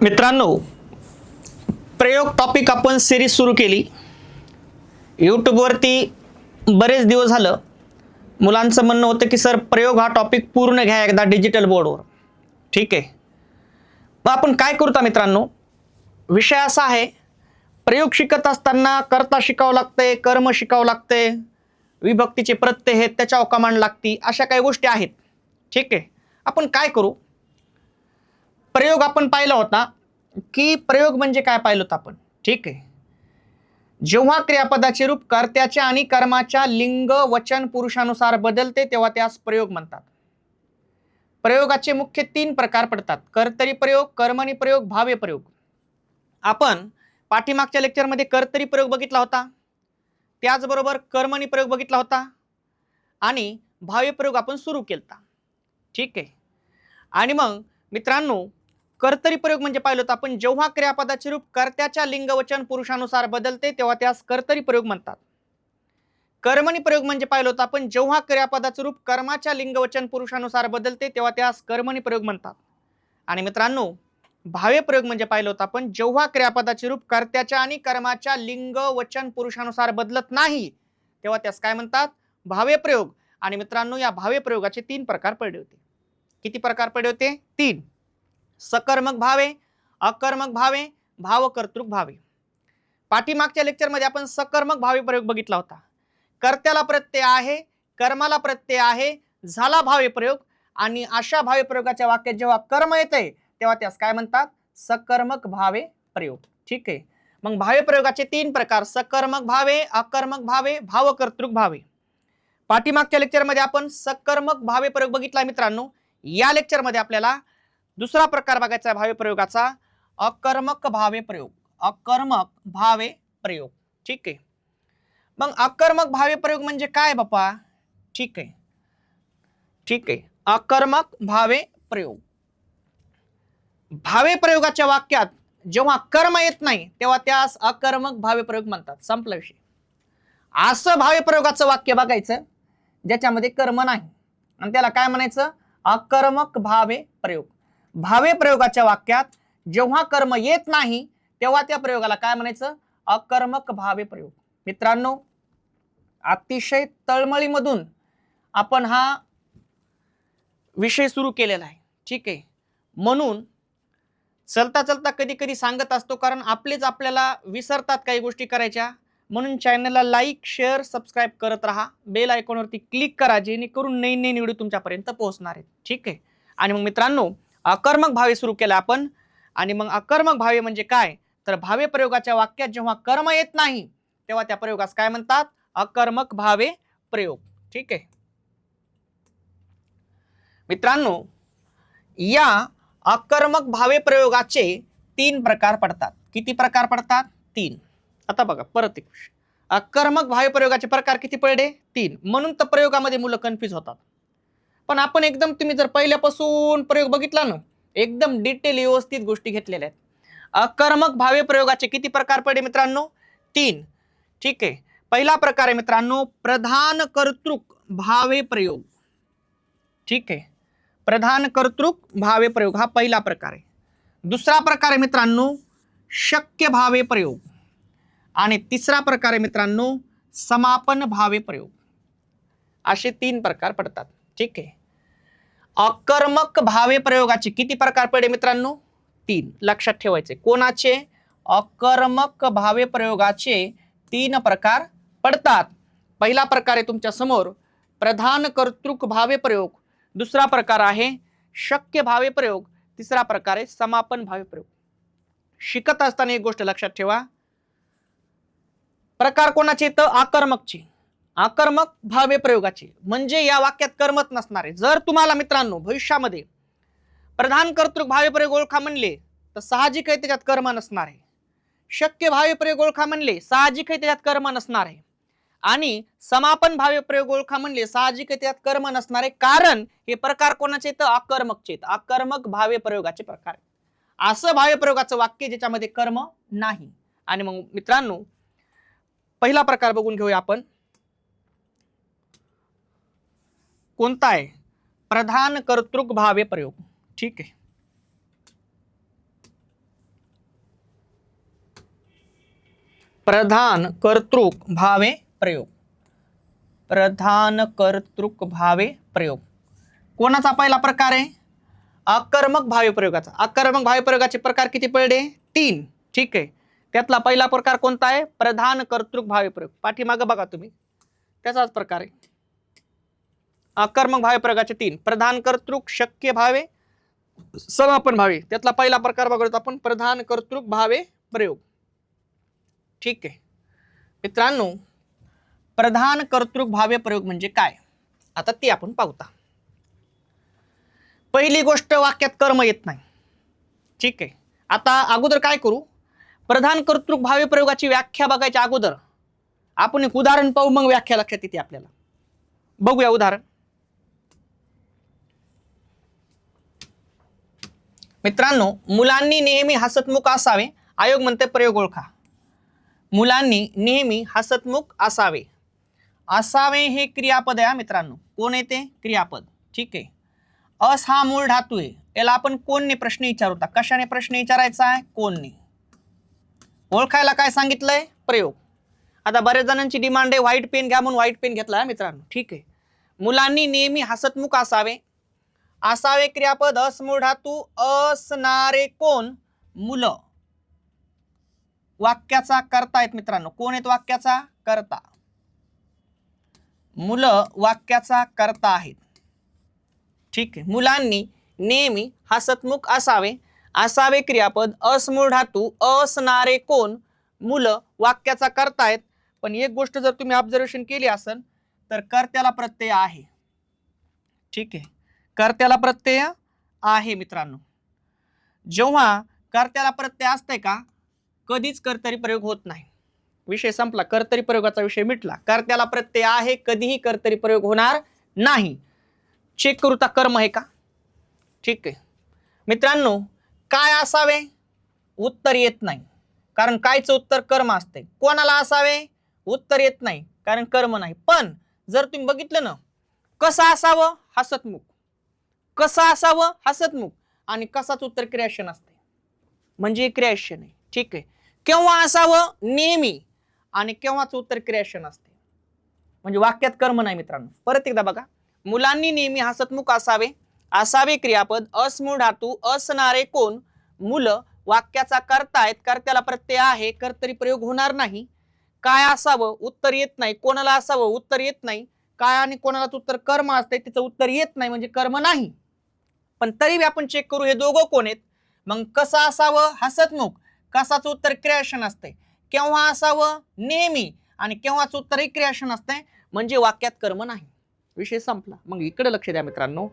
मित्रांनो, प्रयोग टॉपिक आपण सिरीज सुरू केली. यूट्यूबवरती बरेच दिवस झालं मुलांचं म्हणणं होतं की सर प्रयोग हा टॉपिक पूर्ण घ्या एकदा डिजिटल बोर्डवर. ठीक आहे, मग आपण काय करूता मित्रांनो, विषय असा आहे, प्रयोग शिकत असताना कर्ता शिकावं लागतंय, कर्म शिकावं लागतंय, विभक्तीचे प्रत्यय आहेत त्याच्यावर कमांड लागती, अशा काही गोष्टी आहेत. ठीक आहे, आपण काय करू, प्रयोग आपण पाहिला होता की प्रयोग म्हणजे काय पाहिलं होतं आपण. ठीक आहे, जेव्हा क्रियापदाचे रूप कर्त्याच्या आणि कर्माच्या लिंग वचन पुरुषानुसार बदलते तेव्हा त्यास प्रयोग म्हणतात. प्रयोगाचे मुख्य 3 प्रकार पडतात: कर्तरी प्रयोग, कर्मणी प्रयोग, भाव्य प्रयोग. आपण पाठीमागच्या लेक्चरमध्ये कर्तरी प्रयोग बघितला होता, त्याचबरोबर कर्मणी प्रयोग बघितला होता आणि भाव्य प्रयोग आपण सुरू केलता. ठीक आहे, आणि मग मित्रांनो, कर्तरी प्रयोग म्हणजे पाहिलं होतं आपण, जेव्हा क्रियापदाचे रूप कर्त्याच्या लिंगवचन पुरुषानुसार बदलते तेव्हा त्यास कर्तरी प्रयोग म्हणतात. कर्मणी प्रयोग म्हणजे पाहिलं होतं आपण, जेव्हा क्रियापदाचे रूप कर्माच्या लिंगवचन पुरुषानुसार बदलते तेव्हा त्यास कर्मणी प्रयोग म्हणतात. आणि मित्रांनो, भाव्य प्रयोग म्हणजे पाहिलं होतं आपण, जेव्हा क्रियापदाचे रूप कर्त्याच्या आणि कर्माच्या लिंग वचन पुरुषानुसार बदलत नाही तेव्हा त्यास काय म्हणतात, भाव्य प्रयोग. आणि मित्रांनो, या भाव्य प्रयोगाचे 3 प्रकार पडले होते. किती प्रकार पडले होते? 3. सकर्मक भावे, अकर्मक भावे, भावकर्तृक भावे. पाठीमागच्या लेक्चरमध्ये आपण सकर्मक भावे प्रयोग बघितला होता. कर्त्याला प्रत्यय आहे, कर्माला प्रत्यय आहे, झाला भावे प्रयोग. आणि अशा भावे प्रयोगाच्या वाक्यात जेव्हा कर्म येते तेव्हा त्यास काय म्हणतात, सकर्मक भावे प्रयोग. ठीक आहे, मग भावे प्रयोगाचे 3 प्रकार: सकर्मक भावे, अकर्मक भावे, भावकर्तृक भावे. पाठीमागच्या लेक्चरमध्ये आपण सकर्मक भावे प्रयोग बघितला मित्रांनो. या लेक्चरमध्ये आपल्याला दुसरा प्रकार बघायचा आहे भावे प्रयोगाचा, अकर्मक भावे प्रयोग. अकर्मक भावे प्रयोग. ठीक आहे, मग अकर्मक भावे प्रयोग म्हणजे काय बापा? ठीक आहे, ठीक आहे, अकर्मक भावे प्रयोग. भावे प्रयोगाच्या वाक्यात जेव्हा कर्म येत नाही तेव्हा त्यास अकर्मक भावे प्रयोग म्हणतात. संपला विषय. असं भावे प्रयोगाचं वाक्य बघायचं ज्याच्यामध्ये कर्म नाही आणि त्याला काय म्हणायचं, अकर्मक भावे प्रयोग. भावे प्रयोगाच्या वाक्यात जेव्हा कर्म येत नाही तेव्हा त्या प्रयोगाला काय म्हणायचं, अकर्मक भावे प्रयोग. मित्रांनो, अतिशय तळमळीमधून आपण हा विषय सुरू केलेला आहे. ठीक आहे, म्हणून चलता चलता कधी कधी सांगत असतो, कारण आपलेच आपल्याला विसरतात काही गोष्टी करायच्या. म्हणून चॅनलला लाईक, शेअर, सबस्क्राईब करत राहा, बेल आयकॉनवरती क्लिक करा, जेणेकरून नवीन नवीन व्हिडिओ तुमच्यापर्यंत पोहोचणार आहेत. ठीक आहे, आणि मग मित्रांनो, अकर्मक भावे सुरू केला आपण. आणि मग अकर्मक भावे म्हणजे काय, तर भावे प्रयोगाच्या वाक्यात जेव्हा कर्म येत नाही तेव्हा त्या प्रयोगास काय म्हणतात, अकर्मक भावे प्रयोग. ठीक आहे मित्रांनो, या अकर्मक भावे प्रयोगाचे 3 प्रकार पडतात. किती प्रकार पडतात? 3. आता बघा परत एक, अकर्मक भावे प्रयोगाचे प्रकार किती पडले? 3. म्हणून तर प्रयोगामध्ये मुलं कन्फ्युज होतात. पण आपण एकदम, तुम्ही जर पहिल्यापासून प्रयोग बघितला ना, एकदम डिटेल व्यवस्थित गोष्टी घेतलेल्या आहेत. अकर्मक भावे प्रयोगाचे किती प्रकार पडले मित्रांनो? 3. ठीक आहे, पहिला प्रकार आहे मित्रांनो, प्रधान कर्तृक भावे प्रयोग. ठीक आहे, प्रधान कर्तृक भावे प्रयोग हा पहिला प्रकार आहे. दुसरा प्रकार आहे मित्रांनो, शक्य भावे प्रयोग. आणि तिसरा प्रकार आहे मित्रांनो, समापन भावे प्रयोग. असे 3 प्रकार पडतात. ठीक आहे, अकर्मक भावे प्रयोगाचे किती प्रकार पडले मित्रांनो? 3. लक्षात ठेवायचे. कोणाचे? अकर्मक भावे प्रयोगाचे 3 प्रकार पडतात. पहिला प्रकार आहे तुमच्या समोर, प्रधान कर्तृक भावे प्रयोग. दुसरा प्रकार आहे शक्य भावे प्रयोग. तिसरा प्रकार आहे समापन भावे प्रयोग. शिकत असताना एक गोष्ट लक्षात ठेवा, प्रकार कोणाचे? तर अकर्मकचे. अकर्मक भावे प्रयोगाचे म्हणजे या वाक्यात कर्मच नसणारे. जर तुम्हाला मित्रांनो भविष्यामध्ये प्रधान कर्तृक भावे प्रयोग ओळखा म्हणले तर साहजिक आहे त्याच्यात कर्म नसणार आहे. शक्य भावे प्रयोग ओळखा म्हणले साहजिक आहे त्याच्यात कर्म नसणार आहे. आणि समापन भावे प्रयोग ओळखा म्हणले साहजिक आहे त्यात कर्म नसणार आहे. कारण हे प्रकार कोणाचे? तर अकर्मकचे. अकर्मक भावे प्रयोगाचे प्रकार. असं भावे प्रयोगाचं वाक्य ज्याच्यामध्ये कर्म नाही. आणि मग मित्रांनो, पहिला प्रकार बघून घेऊया आपण. कोणता आहे? प्रधान कर्तृक भावे प्रयोग. ठीक आहे, प्रधान कर्तृक भावे प्रयोग. प्रधान कर्तृक भावे प्रयोग कोणाचा पहिला प्रकार आहे? आकर्मक भावे प्रयोगाचा. आकर्मक भावे प्रयोगाचे प्रकार किती पडले? 3. ठीक आहे. त्यातला पहिला प्रकार कोणता आहे? प्रधान कर्तृक भावे प्रयोग. पाठीमागे बघा तुम्ही, त्याचाच प्रकार आहे. आकर्मक भावे प्रयोगाचे 3. प्रधान कर्तृक, शक्य भावे, समापन भावे. त्यातला पहिला प्रकार बघतो आपण, प्रधान कर्तृक भावे प्रयोग. ठीक आहे मित्रांनो, प्रधान कर्तृक भावे प्रयोग म्हणजे काय आता ते आपण पाहूया. पहिली गोष्ट, वाक्यात कर्म येत नाही. ठीक आहे. आता अगोदर काय करू, प्रधान कर्तृक भावे प्रयोगाची व्याख्या बघायच्या अगोदर आपण एक उदाहरण पाहू, मग व्याख्या लक्षात येते आपल्याला. बघूया उदाहरण. मित्रांनो, मुलांनी नेहमी हसतमुख असावे. आयोग म्हणते प्रयोग ओळखा. मुलांनी नेहमी हसतमुख असावे. असावे हे क्रियापद आहे मित्रांनो. कोण येते? क्रियापद. ठीक आहे. अस हा मूळ धातू आहे. याला आपण कोणने प्रश्न विचारता. कशाने प्रश्न विचारायचा आहे? कोणने. ओळखायला काय सांगितलंय? प्रयोग. आता बऱ्याच जणांची डिमांड आहे व्हाईट पेन घ्या म्हणून व्हाईट पेन घेतला मित्रांनो. ठीक आहे. मुलांनी नेहमी हसतमुख असावे. असावे क्रियापद, अस मूळ धातू, असणारे कोण? मुलं. वाक्याचा कर्ता आहेत मित्रांनो. कोण आहेत वाक्याचा कर्ता? मुलं वाक्याचा कर्ता आहेत. ठीक आहे. मुलांनी नेहमी हसतमुख असावे. असावे क्रियापद, असमूळ धातू, असणारे कोण? मुलं वाक्याचा कर्ता आहेत. पण एक गोष्ट जर तुम्ही ऑब्झर्वेशन केली असेल तर कर्त्याला प्रत्यय आहे. ठीक आहे. कर्त्याला प्रत्यय आहे मित्रांनो. जेव्हा कर्त्याला प्रत्यय असते का कधीच कर्तरी प्रयोग होत नाही. विषय संपला. कर्तरी प्रयोगाचा विषय मिटला. कर्त्याला प्रत्यय आहे, कधीही कर्तरी प्रयोग होणार नाही. चेक करू तर कर्म आहे का. ठीक आहे मित्रांनो. काय असावे? उत्तर येत नाही, कारण कायचं उत्तर कर्म असते. कोणाला असावे? उत्तर येत नाही, कारण कर्म नाही. पण जर तुम्ही बघितलं ना, कसं असावं? हसतमुख. कसं असावं? हसतमुख. आणि कसाच उत्तर क्रियाशन असते, म्हणजे क्रियाशन आहे. ठीक आहे. केव्हा असावं? नेहमी. आणि केव्हाच उत्तर क्रियाशन असते, म्हणजे वाक्यात कर्म नाही मित्रांनो. परत एकदा बघा. मुलांनी नेहमी हसतमुख असावे. असावे क्रियापद, असमूळ धातू, असणारे कोण? मुलं वाक्याचा कर्ता आहेत. कर्त्याला प्रत्यय आहे, कर्तरी प्रयोग होणार नाही. काय असावं? उत्तर येत नाही. कोणाला असावं? उत्तर येत नाही. काय आणि कोणालाच उत्तर कर्म असते, तिचं उत्तर येत नाही, म्हणजे कर्म नाही. पण तरी आपण चेक करू हे दोघं कोण आहेत. मग कसं असावं? हसतमुख. कसाचं उत्तर क्रियाशन असते. केव्हा असावं? नेहमी. आणि केव्हाच उत्तर क्रियाशन असते, म्हणजे वाक्यात कर्म नाही. विषय संपला. मग इकडे लक्ष द्या मित्रांनो.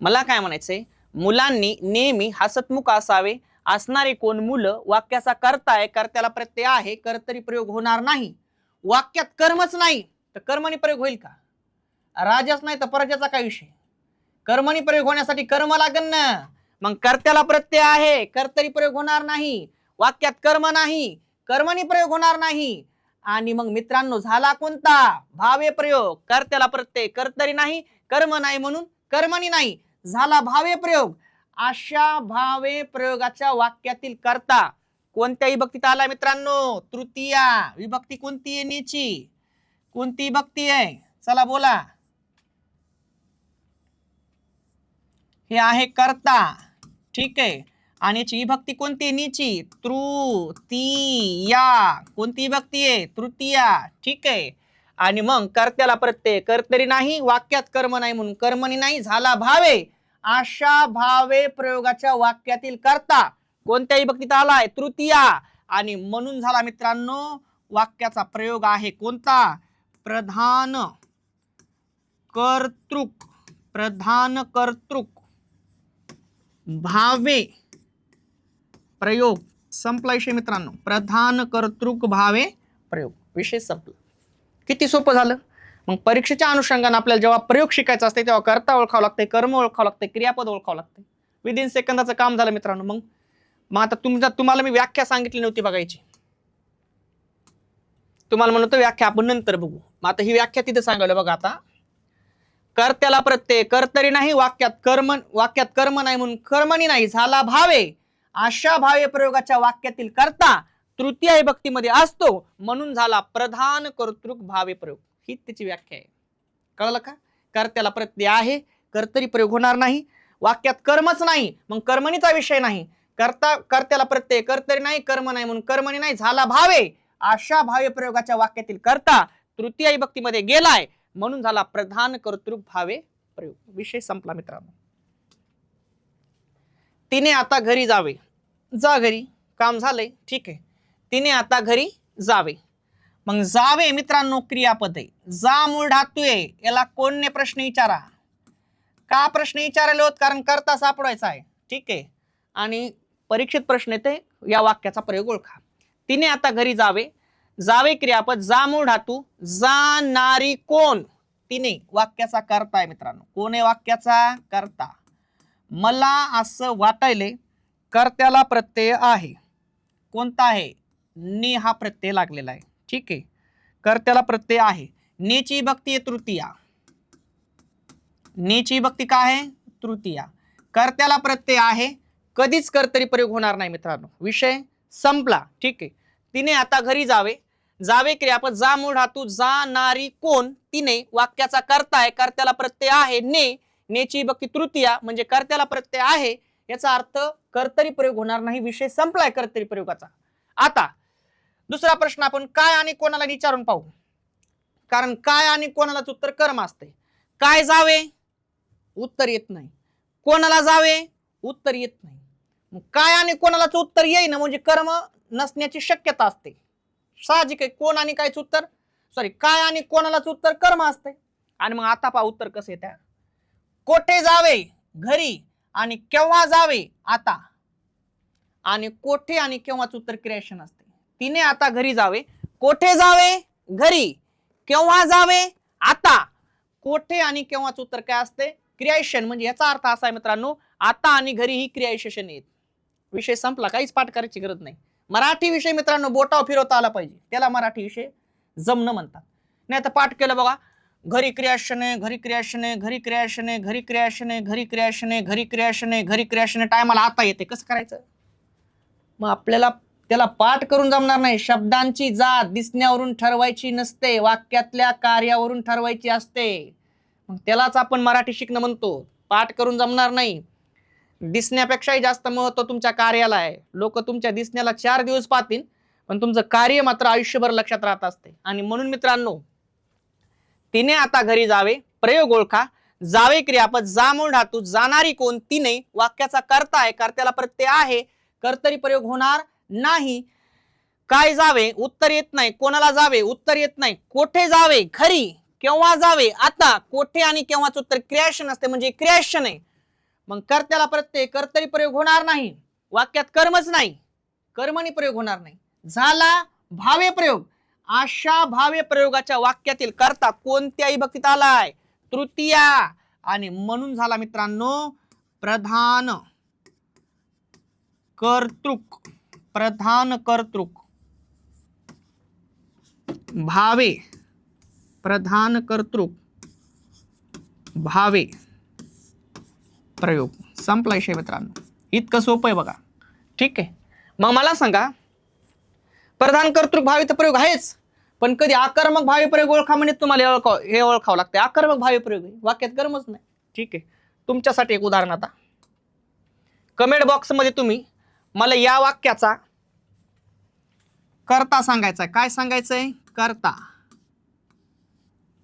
मला काय म्हणायचंय, मुलांनी नेहमी हसतमुख असावे. असणारे कोण? मुलं वाक्याचा कर्ता आहे, कर्त्याला प्रत्यय आहे, कर्तरी प्रयोग होणार नाही. वाक्यात कर्मच नाही तर कर्मणी प्रयोग होईल का? राजाच नाही तर प्रजाचा काय विषय? कर्मणी प्रयोग होण्यासाठी कर्म लागन ना. मग कर्त्याला प्रत्यय आहे, कर्तरी प्रयोग होणार नाही. वाक्यात कर्म नाही, कर्मणी प्रयोग होणार नाही. आणि मग मित्रांनो झाला कोणता? भावे प्रयोग. कर्त्याला प्रत्यय, कर्तरी नाही, कर्म नाही, म्हणून कर्मणी नाही. झाला भावे प्रयोग. अशा भावे प्रयोगाच्या वाक्यातील कर्ता कोणत्या विभक्तीत आला मित्रांनो? तृतीया. विभक्ती कोणती आहे? नीची. कोणती विभक्ती आहे? चला बोला. हे आहे कर्ता. ठीक आहे. आणि याची विभक्ती कोणती? नीची. तृतीया. कोणती विभक्ती आहे? तृतीया. ठीक आहे. आणि मग कर्त्याला प्रत्यय, कर्तरी नाही, वाक्यात कर्म नाही, म्हणून कर्मणी नाही. झाला भावे. अशा भावे प्रयोगाच्या वाक्यातील कर्ता कोणत्या विभक्तीत आलाय? तृतीया. आणि म्हणून झाला मित्रांनो वाक्याचा प्रयोग आहे कोणता? प्रधान कर्तृक. प्रधान कर्तृक भावे प्रयोग. संपला विषय मित्रांनो. प्रधान कर्तृक भावे प्रयोग. विषय संपला. किती सोपं झालं. मग परीक्षेच्या अनुषंगाने आपल्याला जेव्हा प्रयोग शिकायचा असते तेव्हा कर्ता ओळखावं लागते, कर्म ओळखावं लागते, क्रियापद ओळखावं लागते. विदिन सेकंदाचं काम झालं मित्रांनो. मग आता तुम्हाला मी व्याख्या सांगितली नव्हती बघायची. तुम्हाला म्हणतो व्याख्या आपण नंतर बघू. मग आता ही व्याख्या तिथे सांगायला बघा. आता कर्त्याला प्रत्यय, कर्तरी नाही, वाक्यात कर्म नाही, म्हणून कर्मणी नाही. झाला भावे. अशा भावे प्रयोगाच्या वाक्यातील कर्ता तृतीय विभक्तीमध्ये असतो म्हणून झाला प्रधान कर्तृक भावे प्रयोग. ही त्याची व्याख्या आहे. कळलं का? कर्त्याला प्रत्यय आहे, कर्तरी प्रयोग होणार नाही. वाक्यात कर्मच नाही मग कर्मणीचा विषय नाही. कर्त्याला प्रत्यय कर्तरी नाही, कर्म नाही म्हणून कर्मणी नाही, झाला भावे. अशा भावे प्रयोगाच्या वाक्यातील कर्ता तृतीय विभक्तीमध्ये गेलाय म्हणून झाला प्रधान कर्तृक भावे प्रयोग. विषय संपला मित्रांनो. तिने आता घरी जावे. जा घरी, काम झालंय, ठीक आहे. तिने आता घरी जावे. मग जावे मित्रांनो क्रियापद आहे. जा मूळ धातू आहे. याला कोणने प्रश्न विचारा. का प्रश्न विचारले होत? कारण कर्ता सापडायचा आहे, ठीक आहे. आणि परीक्षित प्रश्न येते या वाक्याचा प्रयोग ओळखा. तिने आता घरी जावे. जावे क्रियापद, जा मूळ धातू, जाणारी कोण? तिने वाक्याचा कर्ता आहे मित्रांनो. कोण आहे वाक्याचा कर्ता? मला असं वाटायले कर्त्याला प्रत्यय आहे. कोणता आहे? ने हा प्रत्यय लागलेला आहे, ठीक आहे. कर्त्याला प्रत्यय आहे. नेची विभक्ती आहे तृतीया. नेची विभक्ती काय आहे? तृतीया. कर्त्याला प्रत्यय आहे, कधीच कर्तरी प्रयोग होणार नाही मित्रांनो. विषय संपला, ठीक आहे. तिने आता घरी जावे. जावे क्रियापद, जा मूळ धातू, जाणारी कोण? तिने वाक्याचा कर्ता आहे, कर्त्याला प्रत्यय आहे ने. नेची विभक्ती तृतीया म्हणजे कर्त्याला प्रत्यय आहे, याचा अर्थ कर्तरी प्रयोग होणार नाही. विषय संपलाय कर्तरी प्रयोगाचा. आता दुसरा प्रश्न आपण काय आणि कोणाला विचारून पाहू. कारण काय आणि कोणालाच उत्तर कर्म असते. काय जावे? उत्तर येत नाही. कोणाला जावे? उत्तर येत नाही. मग काय आणि कोणालाच उत्तर येईन म्हणजे कर्म नसण्याची शक्यता असते. साहजिक आहे. कोण आणि कायच उत्तर काय आणि कोणालाच उत्तर कर्म असते. आणि मग आता पहा उत्तर कसं येतं. कोठे जावे? घरी. आणि केव्हा जावे? आता. आणि कोठे आणि केव्हाच उत्तर क्रियाशन असते. तिने आता घरी जावे. कोठे जावे? घरी. केव्हा जावे? आता. कोठे आणि केव्हाच उत्तर काय असते? क्रियाशन. म्हणजे याचा अर्थ असा आहे मित्रांनो, आता आणि घरी ही क्रियाशन येत. विषय संपला. काहीच पाठ करायची गरज नाही. मराठी विषय मित्रांनो बोटावर फिरवता आला पाहिजे, त्याला मराठी विषय जमणं म्हणतात. नाही तर पाठ केलं बघा, घरी क्रियाशन आहे, घरी क्रियाशन आहे, घरी क्रियाशन आहे, घरी क्रियाशन आहे, घरी क्रियाशन आहे, घरी क्रियाशन आहे, घरी क्रियाशन आहे, टायमाला आता येते. कसं करायचं? मग आपल्याला त्याला पाठ करून जमणार नाही. शब्दांची जात दिसण्यावरून ठरवायची नसते, वाक्यातल्या कार्यावरून ठरवायची असते. मग त्यालाच आपण मराठी शिकणं म्हणतो. पाठ करून जमणार नाही. दिसण्यापेक्षाही जास्त महत्व तुमच्या कार्याला आहे. लोक तुमच्या दिसण्याला 4 दिवस पाहतील पण तुमचं कार्य मात्र आयुष्यभर लक्षात राहत असते. आणि म्हणून मित्रांनो, तिने आता घरी जावे प्रयोग ओळखा. जावे क्रियापद, जा मूळ धातू, जाणारी कोण? तिने वाक्याचा कर्ता आहे, कर्त्याला प्रत्यय आहे, कर्तरी प्रयोग होणार नाही. काय जावे? उत्तर येत नाही. कोणाला जावे? उत्तर येत नाही. कोठे जावे? घरी. केव्हा जावे? आता. कोठे आणि केव्हाच उत्तर क्रियाशन असते म्हणजे क्रियाशन आहे. मग कर्त्याला प्रत्यय कर्तरी प्रयोग होणार नाही. वाक्यात कर्मच नाही, कर्मणी प्रयोग होणार नाही. झाला भावे प्रयोग. अशा भावे प्रयोगाच्या वाक्यातील कर्ता कोणत्याही विभक्तीत आलाय? तृतीया. आणि म्हणून झाला मित्रांनो प्रधान कर्तृक. प्रधान कर्तृक भावे. प्रधान कर्तृक भावे प्रयोग. संपला विषय मित्रांनो. इतकं सोपं आहे बघा, ठीक आहे. मग मला सांगा, प्रधान कर्तृक भावे तर प्रयोग आहेच, पण कधी आकर्मक भावे प्रयोग ओळखा म्हणजे तुम्हाला हे ओळखावं लागतं. आकर्मक भावे प्रयोग वाक्यात कर्मच नाही, ठीक आहे. तुमच्यासाठी एक उदाहरण. आता कमेंट बॉक्स मध्ये तुम्ही मला या वाक्याचा कर्ता सांगायचा. काय सांगायचंय? कर्ता,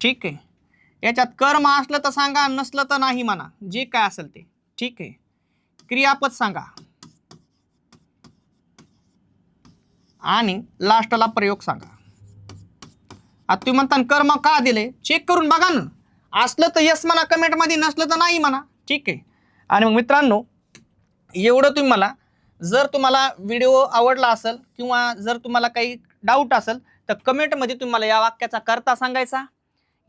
ठीक आहे. याच्यात कर्म असलं तर सांगा, नसलं तर नाही म्हणा, जे काय असेल ते, ठीक आहे. क्रियापद सांगा आणि लास्टला प्रयोग सांगा. आता तुम्ही म्हणता कर्म का दिले, चेक करून बघा ना. असलं तर यस म्हणा कमेंट मध्ये, नसलं तर नाही म्हणा, ठीक आहे. आणि मग मित्रांनो, एवढं तुम्ही मला, जर तुम्हाला व्हिडिओ आवडला असेल किंवा जर तुम्हाला काही डाऊट असेल तर कमेंट मध्ये तुम्ही मला या वाक्याचा कर्ता सांगायचा,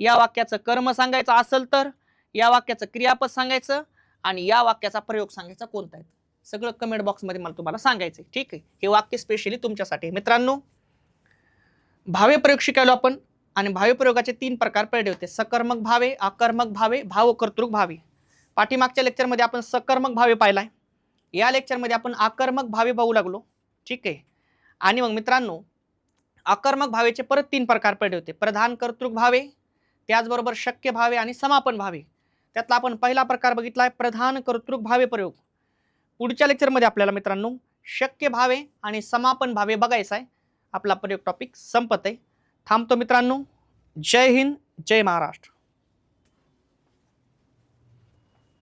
या वाक्याचं कर्म सांगायचं असेल तर, या वाक्याचं क्रियापद सांगायचं आणि या वाक्याचा प्रयोग सांगायचा कोणता आहे, सगळं कमेंट बॉक्स मध्ये मला तुम्हाला सांगायचं, ठीक आहे. हे वाक्य स्पेशली तुमच्यासाठी. मित्रांनो, भावे प्रयोग शिकायलो आपण आणि भावे प्रयोगाचे 3 प्रकार पडले होते: सकर्मक भावे, आकर्मक भावे, भावकर्तृक भावे. पाठीमागच्या लेक्चरमध्ये आपण सकर्मक भावे पाहिलाय. या लेक्चरमध्ये आपण आकर्मक भावे पाहू लागलो, ठीक आहे. आणि मग मित्रांनो अकर्मक भावेचे परत 3 प्रकार पडले होते, प्रधान कर्तृक भावे, त्याचबरोबर शक्य भावे आणि समापन भावे. त्यातला आपण पहिला प्रकार बघितलाय प्रधान कर्तृक भावे प्रयोग. पुढच्या लेक्चरमध्ये आपल्याला मित्रांनो शक्य भावे आणि समापन भावे बघायचं आहे. आपला प्रयोग टॉपिक संपत आहे. थांबतो मित्रांनो. जय हिंद, जय महाराष्ट्र.